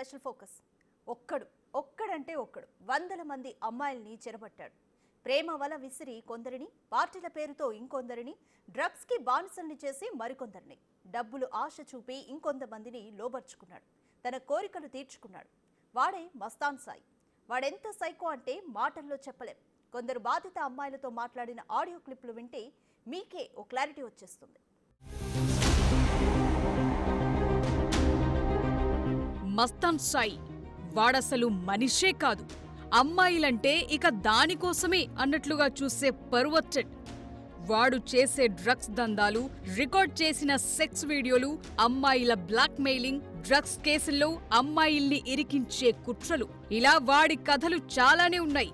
Special focus. ఒక్కడంటే ఒక్కడు వందల మంది అమ్మాయిల్ని చెరబట్టాడు. ప్రేమ వల విసిరి కొందరిని, పార్టీల పేరుతో ఇంకొందరిని, డ్రగ్స్కి బానిసల్ని చేసి మరికొందరిని, డబ్బులు ఆశ చూపి ఇంకొంతమందిని లోబర్చుకున్నాడు. తన కోరికలు తీర్చుకున్నాడు. వాడే మస్తాన్ సాయి. వాడెంత సైకో అంటే మాటల్లో చెప్పలేం. కొందరు బాధిత అమ్మాయిలతో మాట్లాడిన ఆడియో క్లిప్లు వింటే మీకే ఓ క్లారిటీ వచ్చేస్తుంది. మస్తాన్ సాయి వాడసలు మనిషే కాదు, అమ్మాయిలంటే ఇక దానికోసమే అన్నట్లుగా చూసే పర్వర్టెడ్. వాడు చేసే డ్రగ్స్ దందాలు, రికార్డ్ చేసిన సెక్స్ వీడియోలు, అమ్మాయిల బ్లాక్ మెయిలింగ్, డ్రగ్స్ కేసుల్లో అమ్మాయిల్ని ఇరికించే కుట్రలు, ఇలా వాడి కథలు చాలానే ఉన్నాయి.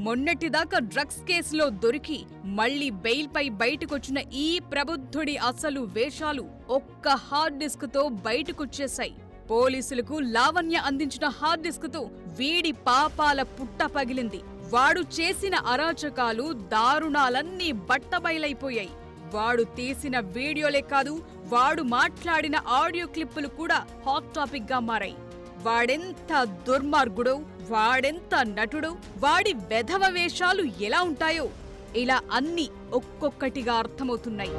మొన్నటిదాకా డ్రగ్స్ కేసులో దొరికి మళ్లీ బెయిల్పై బయటకొచ్చిన ఈ ప్రబుద్ధుడి అసలు వేషాలు ఒక్క హార్డ్ డిస్క్ తో బయటకొచ్చేశాయి. పోలీసులకు లావణ్య అందించిన హార్డ్ డిస్క్ తో వీడి పాపాల పుట్ట పగిలింది. వాడు చేసిన అరాచకాలు, దారుణాలన్నీ బట్టబయలైపోయాయి. వాడు తీసిన వీడియోలే కాదు, వాడు మాట్లాడిన ఆడియో క్లిప్పులు కూడా హాట్ టాపిక్ గా మారాయి. వాడెంత దుర్మార్గుడో, వాడెంత నటుడో, వాడి వెధవ వేషాలు ఎలా ఉంటాయో ఇలా అన్నీ ఒక్కొక్కటిగా అర్థమవుతున్నాయి.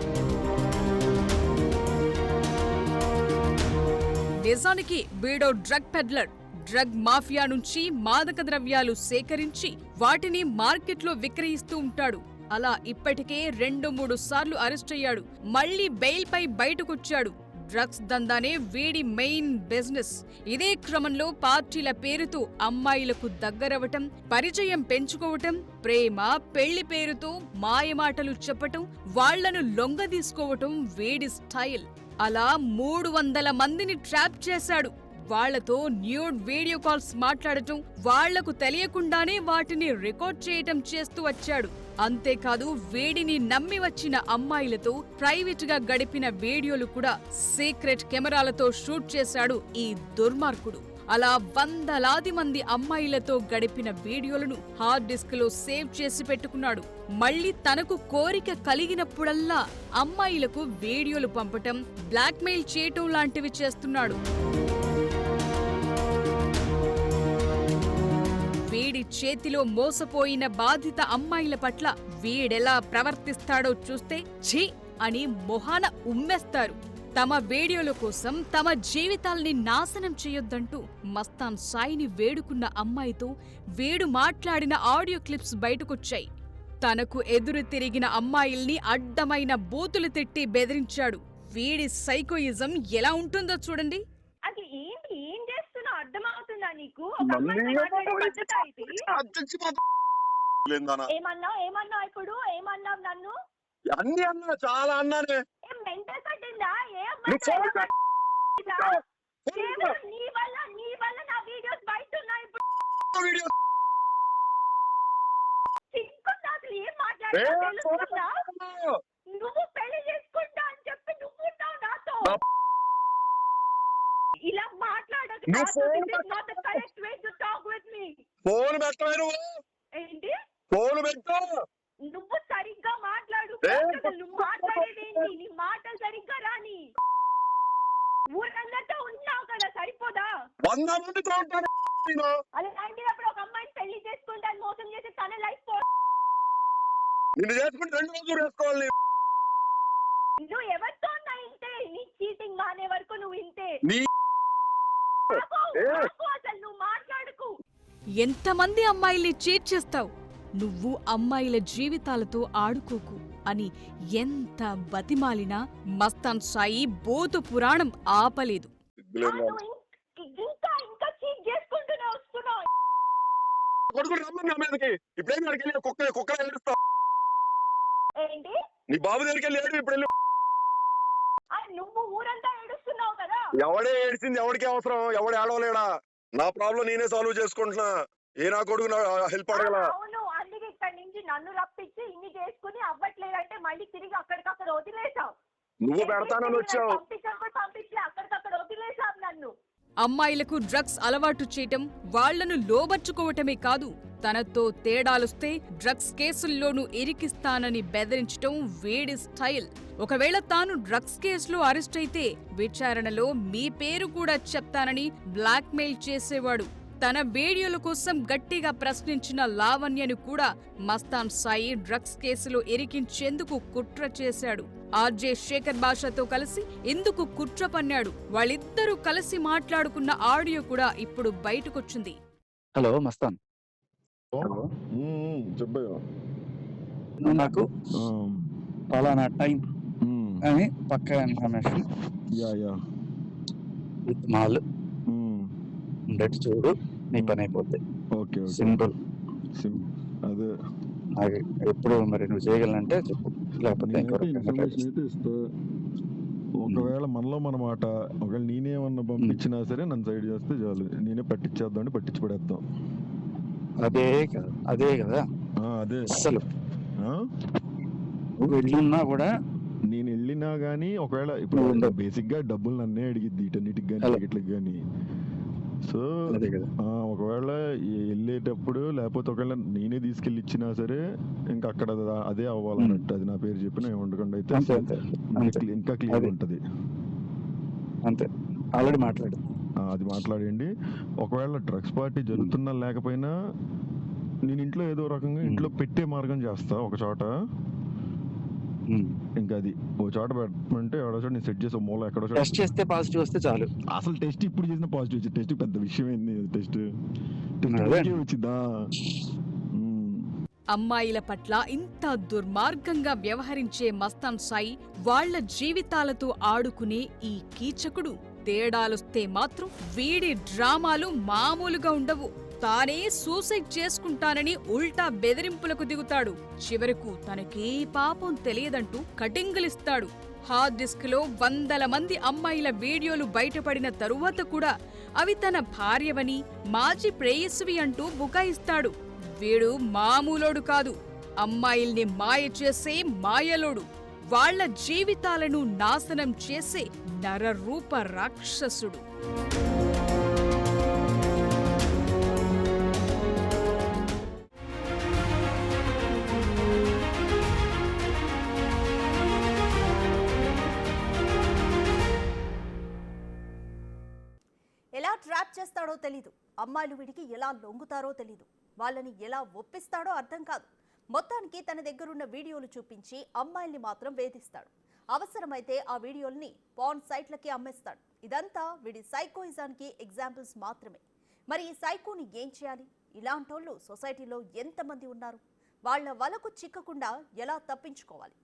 నిజానికి వీడో డ్రగ్ పెడ్లర్. డ్రగ్ మాఫియా నుంచి మాదక ద్రవ్యాలు సేకరించి వాటిని మార్కెట్లో విక్రయిస్తూ ఉంటాడు. అలా ఇప్పటికే 2-3 సార్లు అరెస్ట్ అయ్యాడు. మళ్లీ బెయిల్పై బయటకొచ్చాడు. డ్రగ్స్ దందానే వీడి మెయిన్ బిజినెస్. ఇదే క్రమంలో పార్టీల పేరుతో అమ్మాయిలకు దగ్గరవటం, పరిచయం పెంచుకోవటం, ప్రేమ పెళ్లి పేరుతో మాయమాటలు చెప్పటం, వాళ్లను లొంగదీసుకోవటం వీడి స్టైల్. అలా 300 మందిని ట్రాప్ చేశాడు. వాళ్లతో న్యూడ్ వీడియో కాల్స్ మాట్లాడటం, వాళ్లకు తెలియకుండానే వాటిని రికార్డ్ చేయటం చేస్తూ వచ్చాడు. అంతేకాదు వీడిని నమ్మి వచ్చిన అమ్మాయిలతో ప్రైవేట్ గా గడిపిన వీడియోలు కూడా సీక్రెట్ కెమెరాలతో షూట్ చేశాడు ఈ దుర్మార్గుడు. అలా వందలాది మంది అమ్మాయిలతో గడిపిన వీడియోలను హార్డ్ డిస్క్ లో సేవ్ చేసి పెట్టుకున్నాడు. మళ్లీ తనకు కోరిక కలిగినప్పుడల్లా అమ్మాయిలకు వీడియోలు పంపటం, బ్లాక్మెయిల్ చేయటం లాంటివి చేస్తున్నాడు. వీడి చేతిలో మోసపోయిన బాధిత అమ్మాయిల పట్ల వీడెలా ప్రవర్తిస్తాడో చూస్తే ఛీ అని మొహాన ఉమ్మేస్తారు. తమ వీడియోల కోసం తమ జీవితాల్ని నాశనం చేయొద్దంటూ మస్తాన్ సాయిని వేడుకున్న అమ్మాయితో వీడు మాట్లాడిన ఆడియో క్లిప్స్ బయటకొచ్చాయి. తనకు ఎదురు తిరిగిన అమ్మాయిల్ని అడ్డమైన బూతులు తిట్టి బెదిరించాడు. వీడి సైకోయిజం ఎలా ఉంటుందో చూడండి. అర్థమవుతుందా నీకు? ఏమన్నావు ఇప్పుడు? ఏమన్నావు నన్ను? అన్ని అన్నా, చాలా అన్నానే. మెంటల్ కట్టిందా? నీ వల్ల నా వీడియోస్ బయట ఉన్నాయి. అసలు ఏం మాట్లాడుతున్నా? నువ్వు పెళ్లి చేసుకుంటా అని చెప్పి నువ్వు ఉన్నావు నాతో. ఇలా మాట్లాడకు. ఏంటి? ఫోన్ పెట్టు. నువ్వు సరిగ్గా మాట్లాడు. నువ్వు మాట్లాడేదేంటి? నీ మాటలు సరిగ్గా రాని. ఊరందరితో ఉన్నావు కదా, సరిపోదా? అలాంటినప్పుడు ఒక అమ్మాయిని పెళ్లి చేసుకుంటాను మోసం చేసి తన లైఫ్ నువ్వు ఎవరితో ఉన్నా ఇంతే. నీ చీటింగ్ మానే వరకు నువ్వు ఇంతే. అసలు నువ్వు మాట్లాడుకు. ఎంతమంది అమ్మాయిల్ని చీట్ చేస్తావు? నువ్వు అమ్మాయిల జీవితాలతో ఆడుకోకు అని ఎంత బతిమాలినా మస్తాన్ సాయి బోతు పురాణం ఆపలేదు. ఇంకా చీట్ చేసుకుంటూనే వస్తున్నావు. ఏంటి? నీ బాబు దగ్గరికి వెళ్ళాడు. ఇప్పుడు నువ్వు ఊరంతా ఏడుస్తున్నావు కదా. ఎవడే ఏడిచింది? ఎవడికి అవసరం? ఎవడు ఏడవలేడా? నా ప్రాబ్లం నేనే సాల్వ్ చేసుకుంటున్నా. ఏ నా కొడుకు హెల్ప్ అడగల. అవును, అందుకే ఇక్కడ నుంచి నన్ను రప్పించి ఇన్ని చేసుకుని అవ్వట్లేదంటే మళ్ళీ తిరిగి అక్కడికక్కడ వదిలేసావు. నువ్వు పెడతానని వచ్చావు. పంపించి అక్కడికక్కడ వదిలేసావు నన్ను. అమ్మాయిలకు డ్రగ్స్ అలవాటు చేయటం, వాళ్లను లోబర్చుకోవటమే కాదు, తనతో తేడాలొస్తే డ్రగ్స్ కేసుల్లోనూ ఇరికిస్తానని బెదిరించటం వీడి స్టైల్. ఒకవేళ తాను డ్రగ్స్ కేసులో అరెస్ట్ అయితే విచారణలో మీ పేరు కూడా చెప్తానని బ్లాక్మెయిల్ చేసేవాడు. తన వీడియోల కోసం గట్టిగా ప్రశ్నించిన లావణ్యను కూడా మస్తాన్ సాయి డ్రగ్స్ కేసులో ఇరికించేందుకు కుట్ర చేశాడు. ఆర్జే శేఖర్ భాషతో కలిసి ఎందుకు కుట్ర పన్నాడు? వాళ్ళిద్దరూ కలిసి మాట్లాడుకున్న ఆడియో కూడా ఇప్పుడు బయటకొచ్చింది. హలో మస్తాన్. హలో, చెప్పయ్యా. నువ్వు నాకు పలానా టైం అని పక్కా ఇన్ఫర్మేషన్ విత్ మాల్ ఉండేట్టు చూడు, నీ పని అయిపోద్ది. Okay simple. అదే నాకు ఎప్పుడు మరి నువ్వు చేయగలంటే చెప్పు, లేకపోతే ఇంకో రకంగా try ఇన్ఫర్మేషన్ చేస్తా. అయితే ఇస్తా. ఒకవేళ మనలో మన మాట, ఒకవేళ నేనేమన్నా పంపించినా సరే నన్ను సైడ్ చేస్తే చాలు, నేనే పట్టించేద్దాం అని పట్టించి పడేద్దాం. అదే కదా, అదే కదా అదే అసలు. ఆ? నువ్వు వెళ్ళున్నా కూడా నేను వెళ్ళినా గానీ ఒకవేళ ఇప్పుడు నువ్వు ఉండవు. బేసిక్ గా డబ్బులు నన్నే అడిగిద్ది వీటన్నిటికి గానీ అలా. టికెట్లకి గానీ. సో అదే కదా. ఒకవేళ వెళ్ళేటప్పుడు లేకపోతే ఒకవేళ నేనే తీసుకెళ్ళి ఇచ్చినా సరే ఇంకా అక్కడ అదే అవ్వాలన్నట్టు, అది నా పేరు చెప్పిన ఏమండకుండా అయితే అంతే అంతే అంతే ఇంకా క్లియర్ అది. ఉంటది. అంతే, ఆల్రెడీ మాట్లాడు. అది మాట్లాడండి. ఒకవేళ డ్రగ్స్ పార్టీ జరుగుతున్నా లేకపోయినా నేను ఇంట్లో ఏదో రకంగా ఇంట్లో పెట్టే మార్గం చేస్తా ఒక చోట. ఇంకా అది ఓ చోట పెట్టమంటే ఎవడో చోట నేను సెట్ చేసి ఓ మూల ఎక్కడో చోట. టెస్ట్ చేస్తే పాజిటివ్ వస్తే చాలు. అసలు టెస్ట్ ఇప్పుడు చేసిన పాజిటివ్ వచ్చింది. టెస్ట్ పెద్ద విషయం ఏంది? టెస్ట్ అదే. వచ్చిందా? అమ్మాయిల పట్ల ఇంత దుర్మార్గంగా వ్యవహరించే మస్తాన్ సాయి, వాళ్ల జీవితాలతో ఆడుకునే ఈ కీచకుడు, తేడాలొస్తే మాత్రం వీడి డ్రామాలు మామూలుగా ఉండవు. తానే సూసైడ్ చేసుకుంటానని ఉల్టా బెదిరింపులకు దిగుతాడు. చివరకు తనకే పాపం తెలియదంటూ కటింగులిస్తాడు. హార్డ్ డిస్క్ లో వందల మంది అమ్మాయిల వీడియోలు బయటపడిన తరువాత కూడా అవి తన భార్యవని, మాజీ ప్రేయస్వి అంటూ బుకాయిస్తాడు. వీడు మామూలోడు కాదు, అమ్మాయిల్ని మాయ చేసే మాయలోడు, వాళ్ల జీవితాలను నాశనం చేసే నరరూప రాక్షసుడు. ఎలా ట్రాప్ చేస్తాడో తెలీదు, అమ్మాయిలు వీడికి ఎలా లొంగుతారో తెలీదు, వాళ్ళని ఎలా ఒప్పిస్తాడో అర్థం కాదు. మొత్తానికి తన దగ్గరున్న వీడియోలు చూపించి అమ్మాయిల్ని మాత్రం వేధిస్తాడు. అవసరమైతే ఆ వీడియోల్ని పాన్ సైట్లకి అమ్మేస్తాడు. ఇదంతా వీడి సైకోయిజానికి ఎగ్జాంపుల్స్ మాత్రమే. మరి ఈ సైకోని ఏం చేయాలి? ఇలాంటోళ్ళు సొసైటీలో ఎంతమంది ఉన్నారు? వాళ్ళ వలకు చిక్కకుండా ఎలా తప్పించుకోవాలి?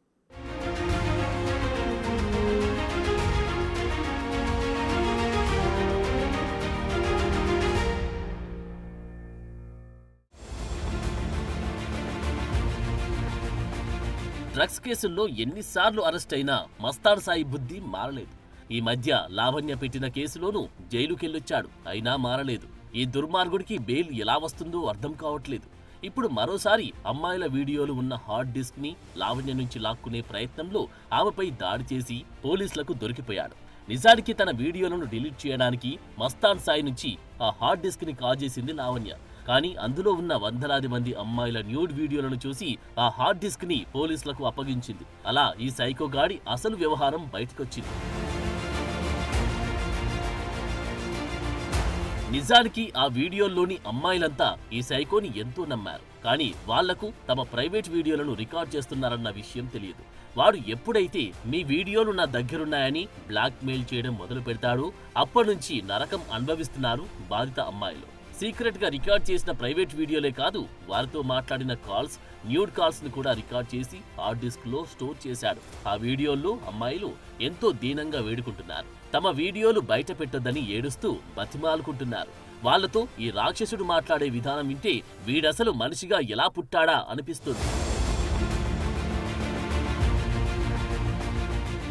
డ్రగ్స్ కేసుల్లో ఎన్నిసార్లు అరెస్ట్ అయినా మస్తాన్ సాయి బుద్ధి మారలేదు. ఈ మధ్య లావణ్య పెట్టిన కేసులోనూ జైలుకెళ్ళొచ్చాడు, అయినా మారలేదు. ఈ దుర్మార్గుడికి బెయిల్ ఎలా వస్తుందో అర్థం కావట్లేదు. ఇప్పుడు మరోసారి అమ్మాయిల వీడియోలు ఉన్న హార్డ్ డిస్క్ ని లావణ్య నుంచి లాక్కునే ప్రయత్నంలో ఆమెపై దాడి చేసి పోలీసులకు దొరికిపోయాడు. నిజానికి తన వీడియోలను డిలీట్ చేయడానికి మస్తాన్ సాయి నుంచి ఆ హార్డ్ డిస్క్ ని కాజేసింది లావణ్య. కానీ అందులో ఉన్న వందలాది మంది అమ్మాయిల న్యూడ్ వీడియోలను చూసి ఆ హార్డ్ డిస్క్ ని పోలీసులకు అప్పగించింది. అలా ఈ సైకో గాడి అసలు వ్యవహారం బయటకొచ్చింది. నిజానికి ఆ వీడియోల్లోని అమ్మాయిలంతా ఈ సైకోని ఎంతో నమ్మారు. కానీ వాళ్లకు తమ ప్రైవేట్ వీడియోలను రికార్డ్ చేస్తున్నారన్న విషయం తెలియదు. వాడు ఎప్పుడైతే మీ వీడియోలు నా దగ్గరున్నాయని బ్లాక్ మెయిల్ చేయడం మొదలు పెడతాడో అప్పటినుంచి నరకం అనుభవిస్తున్నారు బాధిత అమ్మాయిలు. సీక్రెట్ గా రికార్డ్ చేసిన ప్రైవేట్ వీడియోలే కాదు, వారితో మాట్లాడిన కాల్స్, న్యూడ్ కాల్స్ ని కూడా రికార్డ్ చేసి హార్డ్ డిస్క్ లో స్టోర్ చేశాడు. ఆ వీడియోల్లో అమ్మాయిలు ఎంతో దీనంగా వేడుకుంటున్నారు. తమ వీడియోలు బయట పెట్టొద్దని ఏడుస్తూ బతిమాలుకుంటున్నారు. వాళ్లతో ఈ రాక్షసుడు మాట్లాడే విధానం వింటే వీడసలు మనిషిగా ఎలా పుట్టాడా అనిపిస్తుంది.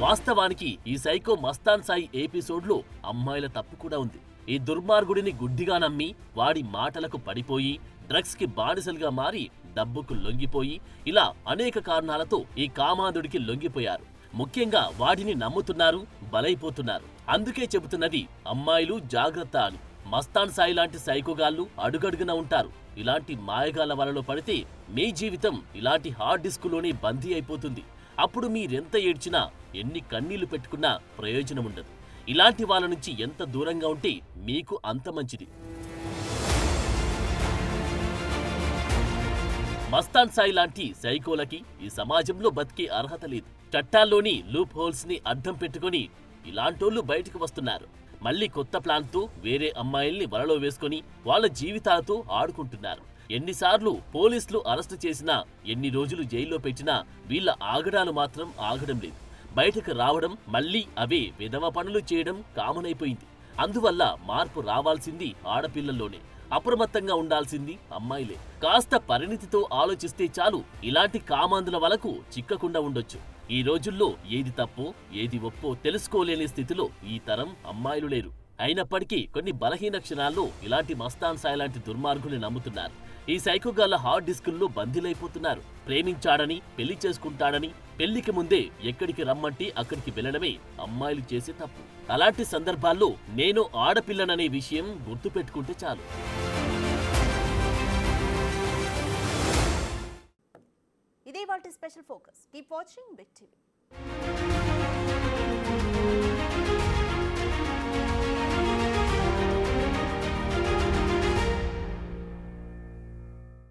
వాస్తవానికి ఈ సైకో మస్తాన్ సాయి ఎపిసోడ్లో అమ్మాయిల తప్పు కూడా ఉంది. ఈ దుర్మార్గుడిని గుడ్డిగా నమ్మి వాడి మాటలకు పడిపోయి డ్రగ్స్ కి బానిసలుగా మారి డబ్బుకు లొంగిపోయి ఇలా అనేక కారణాలతో ఈ కామాంధుడికి లొంగిపోయారు. ముఖ్యంగా వాటిని నమ్ముతున్నారు, బలైపోతున్నారు. అందుకే చెబుతున్నది అమ్మాయిలు జాగ్రత్త అని. మస్తాన్ సాయి లాంటి సైకోగాళ్లు అడుగడుగున ఉంటారు. ఇలాంటి మాయగాళ్ల వలలో పడితే మీ జీవితం ఇలాంటి హార్డ్ డిస్కులోనే బందీ అయిపోతుంది. అప్పుడు మీరెంత ఏడ్చినా, ఎన్ని కన్నీళ్లు పెట్టుకున్నా ప్రయోజనముండదు. ఇలాంటి వాళ్ళ నుంచి ఎంత దూరంగా ఉంటే మీకు అంత మంచిది. మస్తాన్ సాయి లాంటి సైకోలకి ఈ సమాజంలో బతికే అర్హత లేదు. చట్టాల్లోని లూప్ హోల్స్ ని అడ్డం పెట్టుకుని ఇలాంటోళ్లు బయటకు వస్తున్నారు. మళ్ళీ కొత్త ప్లాన్తో వేరే అమ్మాయిల్ని వలలో వేసుకుని వాళ్ళ జీవితాలతో ఆడుకుంటున్నారు. ఎన్నిసార్లు పోలీసులు అరెస్టు చేసినా, ఎన్ని రోజులు జైల్లో పెట్టినా వీళ్ళ ఆగడాలు మాత్రం ఆగడం లేదు. బయటకు రావడం, మళ్ళీ అవే విధవ పనులు చేయడం కామన్ అయిపోయింది. అందువల్ల మార్పు రావాల్సింది ఆడపిల్లల్లోనే. అప్రమత్తంగా ఉండాల్సింది అమ్మాయిలే. కాస్త పరిణితితో ఆలోచిస్తే చాలు ఇలాంటి కామాంధుల వలకు చిక్కకుండా ఉండొచ్చు. ఈ రోజుల్లో ఏది తప్పో ఏది ఒప్పో తెలుసుకోలేని స్థితిలో ఈ తరం అమ్మాయిలు లేరు. అయినప్పటికీ కొన్ని బలహీన క్షణాల్లో ఇలాంటి మస్తాన్ సాయి లాంటి దుర్మార్గుల్ని నమ్ముతున్నారు. ఈ సైకోగాళ్ల హార్డ్ డిస్కుల్లో బందీలైపోతున్నారు. ప్రేమించాడని, పెళ్లి చేసుకుంటాడని పెళ్లికి ముందే ఎక్కడికి రమ్మంటే అక్కడికి వెళ్లడమే అమ్మాయిలు చేసే తప్పు. అలాంటి సందర్భాల్లో నేను ఆడపిల్లననే విషయం గుర్తుపెట్టుకుంటే చాలు. ఇదే వాటి special focus. Keep watching Big TV.